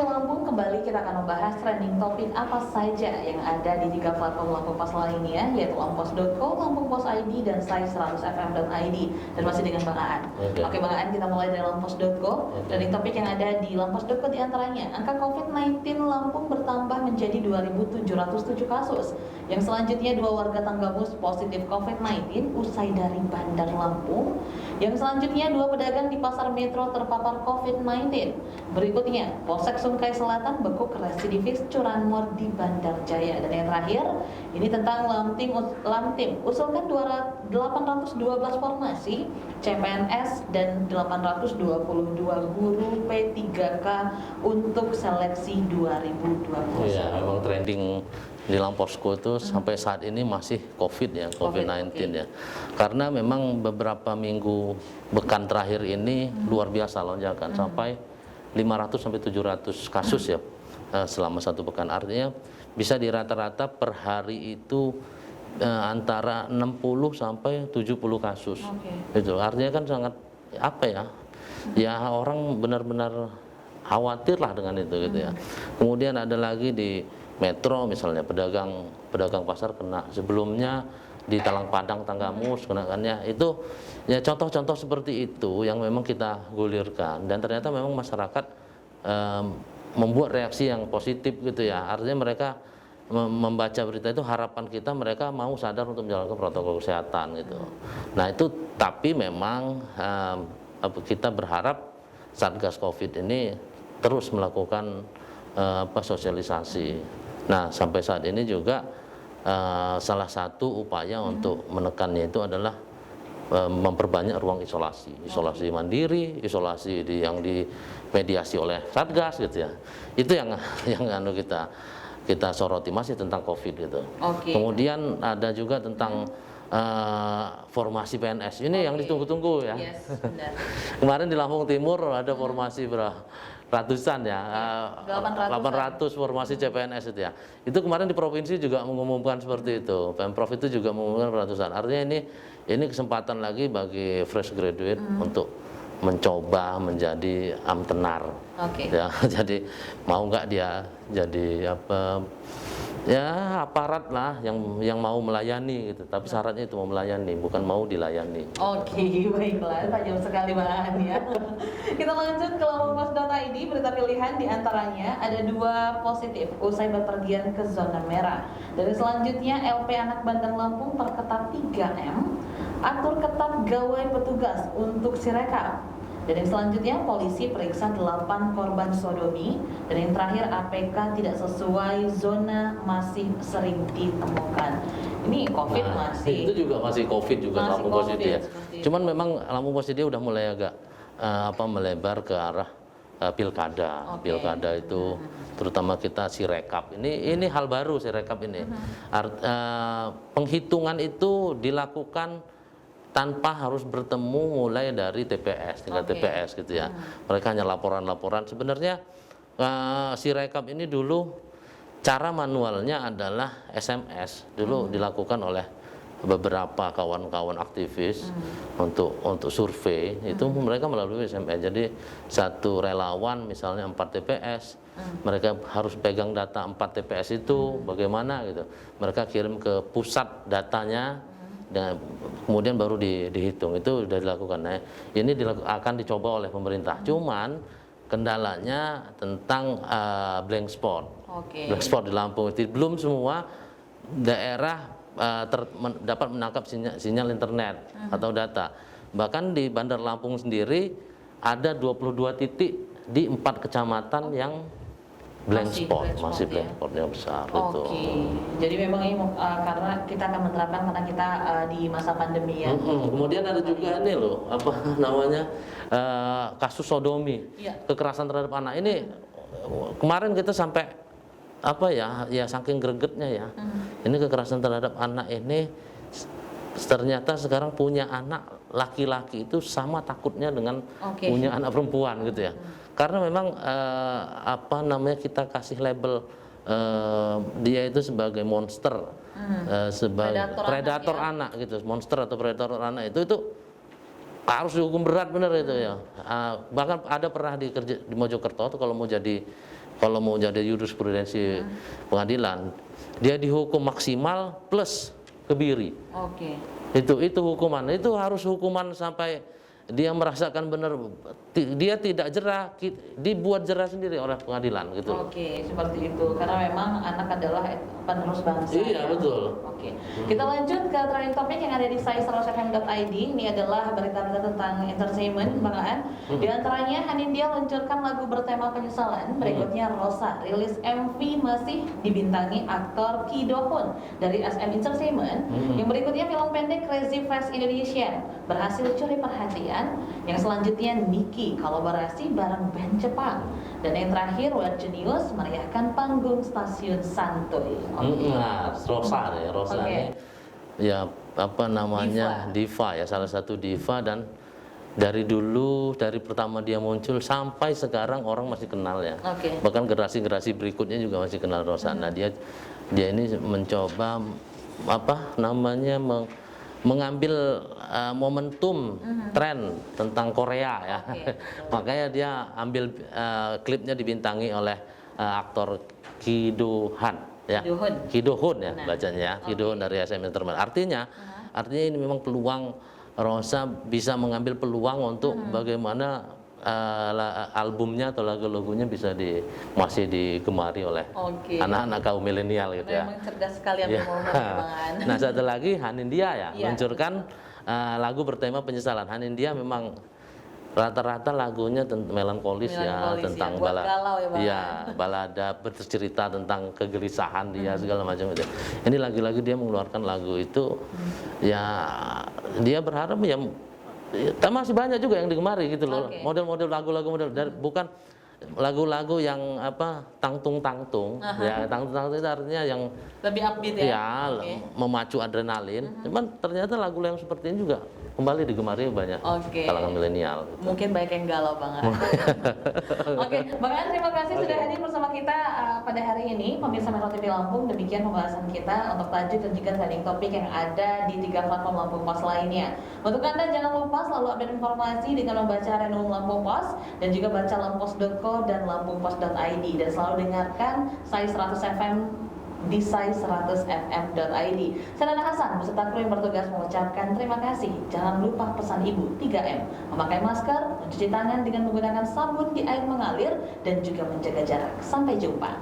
Lampung, kembali kita akan membahas trending topik apa saja yang ada di 3 platform Lampung Pos lainnya, yaitu lampungpos.co, Lampung Pos ID, dan Sai 100fm.id. Dan masih dengan Bang Aan. Oke Bang Aan, kita mulai dari lampungpos.co. Trending topik yang ada di lampungpos.co diantaranya, angka COVID-19 Lampung bertambah menjadi 2.707 kasus. Yang selanjutnya, 2 warga Tanggamus positif COVID-19 usai dari Bandar Lampung. Yang selanjutnya, 2 pedagang di Pasar Metro terpapar COVID-19. Berikutnya, Polsek Sungkai Selatan bekuk residivis curanmor di Bandar Jaya. Dan yang terakhir, ini tentang Lamtim usulkan 812 formasi CPNS dan 822 guru P3K untuk seleksi 2020. Iya, memang trending di Lampungpos itu sampai saat ini masih COVID-19 ya. Karena memang beberapa minggu pekan terakhir ini luar biasa lonjakan sampai 500 sampai 700 kasus ya selama satu pekan. Artinya bisa dirata-rata per hari itu antara 60 sampai 70 kasus. Itu artinya kan sangat apa ya? Ya orang benar-benar khawatir lah dengan itu gitu ya. Kemudian ada lagi di Metro misalnya pedagang pasar kena, sebelumnya di Talang Padang Tanggamus kenakannya. Itu ya contoh-contoh seperti itu yang memang kita gulirkan, dan ternyata memang masyarakat membuat reaksi yang positif gitu ya. Artinya mereka membaca berita itu, harapan kita mereka mau sadar untuk menjalankan protokol kesehatan gitu. Nah itu, tapi memang kita berharap Satgas Covid ini terus melakukan sosialisasi. Nah sampai saat ini juga salah satu upaya untuk menekannya itu adalah memperbanyak ruang isolasi mandiri, isolasi yang dimediasi oleh Satgas gitu ya. Itu yang kita soroti masih tentang COVID gitu. Kemudian ada juga tentang formasi PNS ini yang ditunggu-tunggu ya. Kemarin di Lampung Timur ada formasi ratusan ya, 800 formasi CPNS itu ya. Itu kemarin di provinsi juga mengumumkan seperti itu. Pemprov itu juga mengumumkan ratusan. Artinya ini kesempatan lagi bagi fresh graduate untuk mencoba menjadi amtenar. Ya, jadi mau nggak dia jadi ya aparat lah yang mau melayani gitu, tapi syaratnya itu mau melayani, bukan mau dilayani. Baiklah, tajam sekali Bang ya. Kita lanjut ke lampungpos.id. Berita pilihan diantaranya ada 2 positif usai berpergian ke zona merah. Dan selanjutnya, LP Anak Bandar Lampung perketat 3M, atur ketat gawai petugas untuk Sirekap. Dan yang selanjutnya, polisi periksa 8 korban sodomi. Dan yang terakhir, APK tidak sesuai zona masih sering ditemukan. Ini COVID masih. Itu juga masih COVID juga Lampungpos itu ya. Cuman memang Lampungpos dia udah mulai agak melebar ke arah pilkada. Pilkada itu terutama kita Sirekap. Ini hal baru Sirekap ini. Penghitungan itu dilakukan tanpa harus bertemu mulai dari TPS, tingkat TPS gitu ya. Mereka hanya laporan-laporan. Sebenarnya Sirekap ini dulu cara manualnya adalah SMS. Dulu dilakukan oleh beberapa kawan-kawan aktivis untuk survei. Itu mereka melalui SMS. Jadi satu relawan misalnya 4 TPS, mereka harus pegang data 4 TPS itu bagaimana gitu. Mereka kirim ke pusat datanya, dan kemudian baru dihitung. Itu sudah dilakukan. Nah, ini akan dicoba oleh pemerintah. Cuman kendalanya tentang blank spot. Blank spot di Lampung itu belum semua daerah dapat menangkap sinyal internet atau data. Bahkan di Bandar Lampung sendiri ada 22 titik di 4 kecamatan yang blank spot yang besar itu. Jadi memang ini karena kita akan menerapkan karena kita di masa pandemi ya. Kemudian ada juga ini loh, kasus sodomi, kekerasan terhadap anak ini. Kemarin kita sampai saking gregetnya ya. Ini kekerasan terhadap anak ini ternyata sekarang punya anak laki-laki itu sama takutnya dengan punya anak perempuan gitu ya. Karena memang kita kasih label dia itu sebagai monster, sebagai predator anak gitu, monster atau predator anak itu harus dihukum berat bener itu ya. Bahkan ada pernah di Mojokerto tuh kalau mau jadi kalau mau jadi jurisprudensi pengadilan, dia dihukum maksimal plus kebiri. Oke. Itu hukuman. Itu harus hukuman sampai dia merasakan benar, dia tidak jerah, dibuat jerah sendiri oleh pengadilan gitu. Oke, seperti itu. Karena memang anak adalah penerus bangsa. Iya, ya? betul. Oke. Kita lanjut ke trending topik yang ada di sai100fm.id. Ini adalah berita-berita tentang entertainment, Bang Aan. Di antaranya Hanindya luncurkan lagu bertema penyesalan. Berikutnya Rosa rilis MV masih dibintangi aktor Ki Do Hoon dari SM Entertainment. Yang berikutnya film pendek Crazy Fast Indonesia berhasil curi perhatian. Yang selanjutnya Niki kolaborasi bareng band Jepang. Dan yang terakhir Web Genius meriahkan panggung stasiun Santuy. Nah, Rosa ya, Rosa ini ya apa namanya diva ya, salah satu diva, dan dari dulu, dari pertama dia muncul sampai sekarang orang masih kenal ya. Bahkan generasi-generasi berikutnya juga masih kenal Rosa. Nah, dia ini mencoba apa namanya mengambil momentum tren tentang Korea ya. Makanya dia ambil klipnya dibintangi oleh aktor Ki Do Han ya. Ki Do Hoon ya bacanya, Ki Do Hoon dari SM Entertainment. Artinya ini memang peluang Rosa bisa mengambil peluang untuk bagaimana albumnya atau lagu-lagunya bisa masih digemari oleh anak-anak kaum milenial gitu ya. Memang cerdas sekali ya. Bang. Nah, satu lagi Hanindya ya, meluncurkan lagu bertema penyesalan. Hanindya memang rata-rata lagunya melankolis ya, tentang balada bercerita tentang kegelisahan dia segala macam itu. Ini lagi-lagi dia mengeluarkan lagu itu ya, dia berharap ya masih banyak juga yang digemari gitu loh. Model-model lagu-lagu bukan lagu-lagu yang apa tangtung-tangtung ya, tangtung-tangtung itu artinya yang lebih upbeat ya, memacu adrenalin. Cuman ternyata lagu yang seperti ini juga kembali digemari banyak kalangan milenial. Mungkin banyak yang galau Bang Aan. Bang Aan, terima kasih sudah hadir bersama kita pada hari ini. Pemirsa Metro TV Lampung, demikian pembahasan kita untuk tajuk dan juga trending topik yang ada di 3 platform Lampung Pos lainnya. Untuk Anda jangan lupa selalu update informasi dengan membaca Renum Lampung Pos dan juga baca lampos.co dan lampungpos.id, dan selalu dengarkan Sai 100 FM di sai100fm.id. Saya Nana Hasan beserta kru yang bertugas mengucapkan terima kasih. Jangan lupa pesan ibu 3M, memakai masker, mencuci tangan dengan menggunakan sabun di air mengalir, dan juga menjaga jarak. Sampai jumpa.